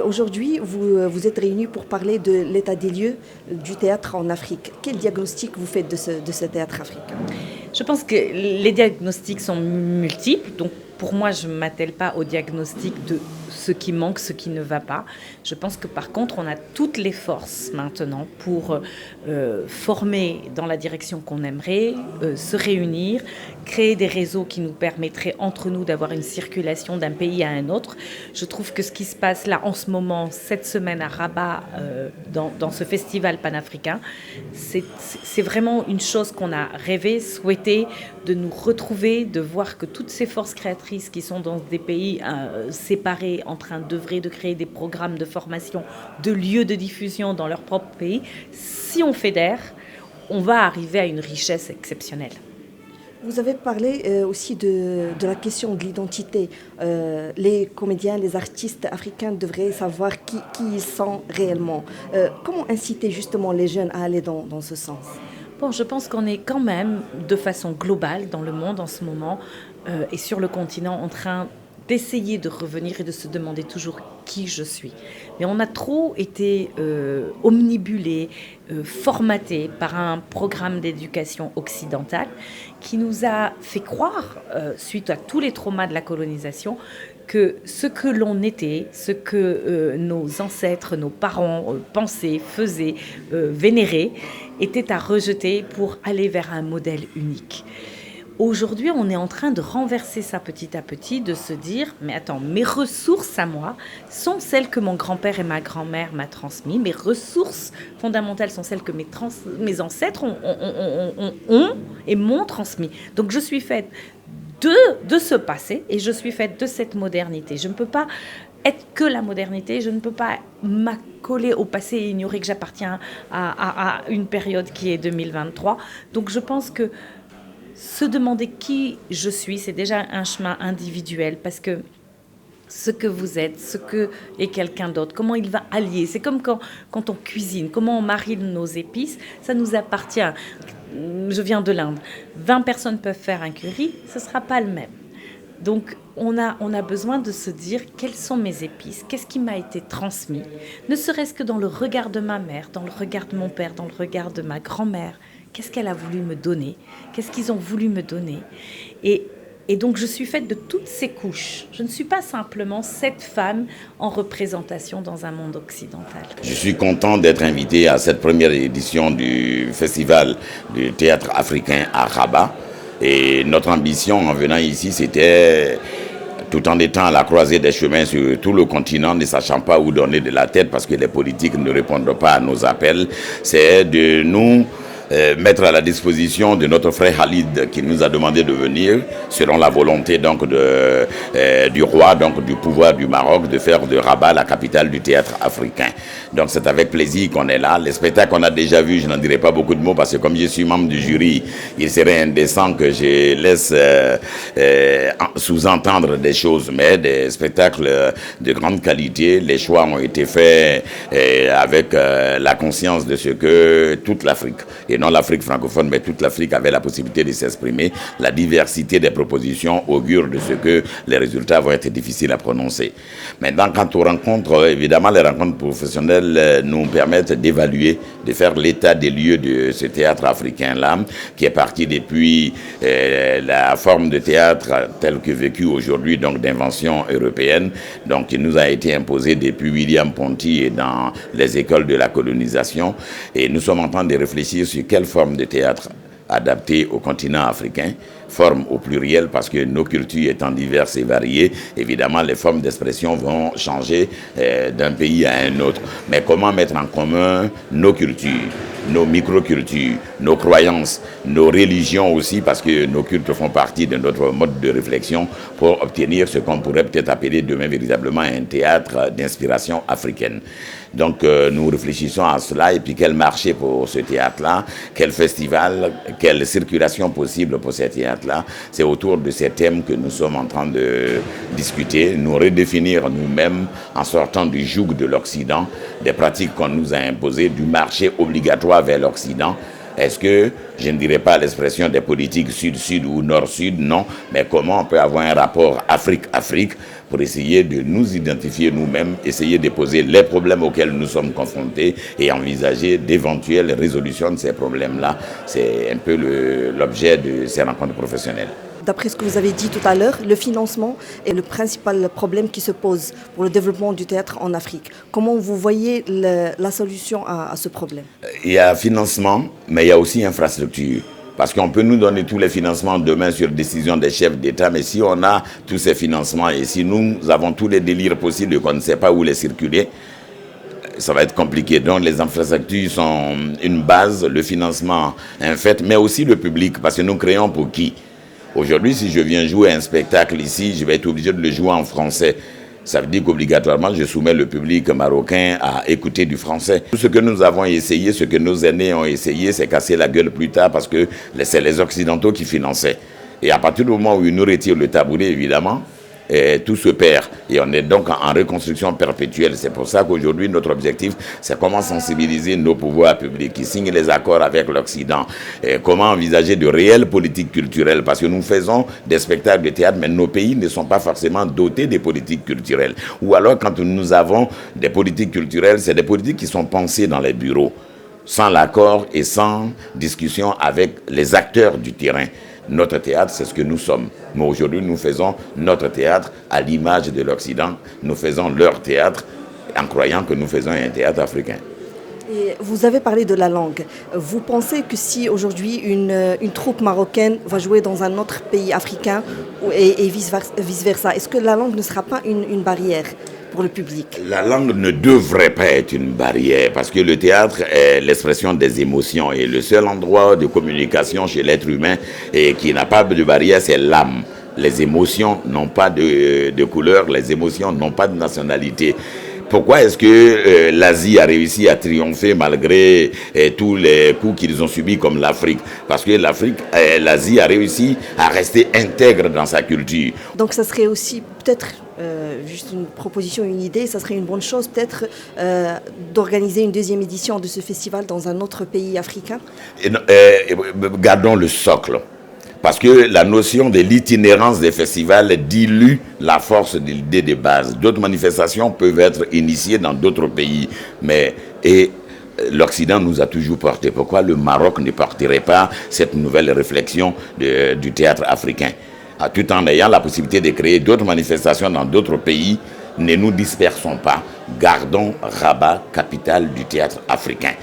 Aujourd'hui, vous êtes réunis pour parler de l'état des lieux du théâtre en Afrique. Quel diagnostic vous faites de ce théâtre africain? Je pense que les diagnostics sont multiples, donc pour moi, je ne m'attelle pas au diagnostic de ce qui manque, ce qui ne va pas. Je pense que par contre, on a toutes les forces maintenant pour former dans la direction qu'on aimerait, se réunir, créer des réseaux qui nous permettraient entre nous d'avoir une circulation d'un pays à un autre. Je trouve que ce qui se passe là en ce moment, cette semaine à Rabat, dans ce festival panafricain, c'est vraiment une chose qu'on a rêvé, souhaité, de nous retrouver, de voir que toutes ces forces créatrices qui sont dans des pays séparés, en train d'œuvrer, de créer des programmes de formation, de lieux de diffusion dans leur propre pays, si on fédère, on va arriver à une richesse exceptionnelle. Vous avez parlé aussi de la question de l'identité. Les comédiens, les artistes africains devraient savoir qui ils sont réellement. Comment inciter justement les jeunes à aller dans ce sens? Bon, je pense qu'on est quand même, de façon globale, dans le monde en ce moment, et sur le continent, en train d'essayer de revenir et de se demander toujours qui je suis. Mais on a trop été omnibulés, formatés par un programme d'éducation occidentale qui nous a fait croire, suite à tous les traumas de la colonisation, que ce que l'on était, ce que nos ancêtres, nos parents pensaient, faisaient, vénéraient, était à rejeter pour aller vers un modèle unique. Aujourd'hui, on est en train de renverser ça petit à petit, de se dire, mais attends, mes ressources à moi sont celles que mon grand-père et ma grand-mère m'ont transmises. Mes ressources fondamentales sont celles que mes ancêtres ont et m'ont transmis. Donc je suis faite de ce passé et je suis faite de cette modernité. Je ne peux pas être que la modernité, je ne peux pas m'accoler au passé et ignorer que j'appartiens à une période qui est 2023. Donc je pense que se demander qui je suis, c'est déjà un chemin individuel parce que ce que vous êtes, ce que est quelqu'un d'autre, comment il va allier. C'est comme quand on cuisine, comment on marine nos épices, ça nous appartient. Je viens de l'Inde. 20 personnes peuvent faire un curry, ce ne sera pas le même. Donc, on a besoin de se dire quelles sont mes épices, qu'est-ce qui m'a été transmis, ne serait-ce que dans le regard de ma mère, dans le regard de mon père, dans le regard de ma grand-mère. Qu'est-ce qu'elle a voulu me donner? Qu'est-ce qu'ils ont voulu me donner? Et donc, je suis faite de toutes ces couches. Je ne suis pas simplement cette femme en représentation dans un monde occidental. Je suis content d'être invité à cette première édition du Festival du théâtre africain à Rabat. Et notre ambition en venant ici, c'était, tout en étant à la croisée des chemins sur tout le continent, ne sachant pas où donner de la tête parce que les politiques ne répondent pas à nos appels, c'est de nous mettre à la disposition de notre frère Khalid qui nous a demandé de venir selon la volonté donc du roi, donc du pouvoir du Maroc, de faire de Rabat la capitale du théâtre africain. Donc c'est avec plaisir qu'on est là. Les spectacles qu'on a déjà vus, je n'en dirai pas beaucoup de mots parce que comme je suis membre du jury, il serait indécent que je laisse sous-entendre des choses, mais des spectacles de grande qualité. Les choix ont été faits avec la conscience de ce que toute l'Afrique, et non l'Afrique francophone, mais toute l'Afrique avait la possibilité de s'exprimer. La diversité des propositions augure de ce que les résultats vont être difficiles à prononcer. Maintenant, quant aux rencontres, évidemment, les rencontres professionnelles nous permettent d'évaluer, de faire l'état des lieux de ce théâtre africain-là, qui est parti depuis la forme de théâtre telle que vécue aujourd'hui, donc d'invention européenne, donc qui nous a été imposée depuis William Ponty et dans les écoles de la colonisation. Et nous sommes en train de réfléchir sur quelle forme de théâtre adaptée au continent africain, forme au pluriel parce que nos cultures étant diverses et variées, évidemment les formes d'expression vont changer d'un pays à un autre. Mais comment mettre en commun nos cultures, nos microcultures, nos croyances, nos religions aussi, parce que nos cultes font partie de notre mode de réflexion pour obtenir ce qu'on pourrait peut-être appeler demain véritablement un théâtre d'inspiration africaine. Donc nous réfléchissons à cela et puis quel marché pour ce théâtre-là, quel festival, quelle circulation possible pour ce théâtre-là. C'est autour de ces thèmes que nous sommes en train de discuter, nous redéfinir nous-mêmes en sortant du joug de l'Occident, des pratiques qu'on nous a imposées, du marché obligatoire vers l'Occident. Est-ce que, je ne dirais pas l'expression des politiques sud-sud ou nord-sud, non, mais comment on peut avoir un rapport Afrique-Afrique pour essayer de nous identifier nous-mêmes, essayer de poser les problèmes auxquels nous sommes confrontés et envisager d'éventuelles résolutions de ces problèmes-là. C'est un peu l'objet de ces rencontres professionnelles. D'après ce que vous avez dit tout à l'heure, le financement est le principal problème qui se pose pour le développement du théâtre en Afrique. Comment vous voyez la solution à ce problème? Il y a financement, mais il y a aussi infrastructure. Parce qu'on peut nous donner tous les financements demain sur décision des chefs d'État, mais si on a tous ces financements et si nous avons tous les délires possibles et qu'on ne sait pas où les circuler, ça va être compliqué. Donc les infrastructures sont une base, le financement un fait, mais aussi le public, parce que nous créons pour qui? Aujourd'hui, si je viens jouer un spectacle ici, je vais être obligé de le jouer en français. Ça veut dire qu'obligatoirement, je soumets le public marocain à écouter du français. Tout ce que nous avons essayé, ce que nos aînés ont essayé, c'est casser la gueule plus tard parce que c'est les Occidentaux qui finançaient. Et à partir du moment où ils nous retirent le tabouret, évidemment, tout se perd. Et on est donc en reconstruction perpétuelle. C'est pour ça qu'aujourd'hui, notre objectif, c'est comment sensibiliser nos pouvoirs publics qui signent les accords avec l'Occident. Comment envisager de réelles politiques culturelles. Parce que nous faisons des spectacles de théâtre, mais nos pays ne sont pas forcément dotés des politiques culturelles. Ou alors, quand nous avons des politiques culturelles, c'est des politiques qui sont pensées dans les bureaux, sans l'accord et sans discussion avec les acteurs du terrain. Notre théâtre, c'est ce que nous sommes. Mais aujourd'hui, nous faisons notre théâtre à l'image de l'Occident. Nous faisons leur théâtre en croyant que nous faisons un théâtre africain. Et vous avez parlé de la langue. Vous pensez que si aujourd'hui une troupe marocaine va jouer dans un autre pays africain et vice-versa, est-ce que la langue ne sera pas une barrière pour le public? La langue ne devrait pas être une barrière parce que le théâtre est l'expression des émotions et le seul endroit de communication chez l'être humain et qui n'a pas de barrière, c'est l'âme. Les émotions n'ont pas de couleur, les émotions n'ont pas de nationalité. Pourquoi est-ce que l'Asie a réussi à triompher malgré tous les coups qu'ils ont subis comme l'Afrique? Parce que l'Asie a réussi à rester intègre dans sa culture. Donc ça serait aussi peut-être, juste une proposition, une idée, ça serait une bonne chose peut-être d'organiser une deuxième édition de ce festival dans un autre pays africain? Gardons le socle. Parce que la notion de l'itinérance des festivals dilue la force de l'idée de base. D'autres manifestations peuvent être initiées dans d'autres pays. Et l'Occident nous a toujours porté. Pourquoi le Maroc ne porterait pas cette nouvelle réflexion du théâtre africain? Tout en ayant la possibilité de créer d'autres manifestations dans d'autres pays, ne nous dispersons pas. Gardons Rabat, capitale du théâtre africain.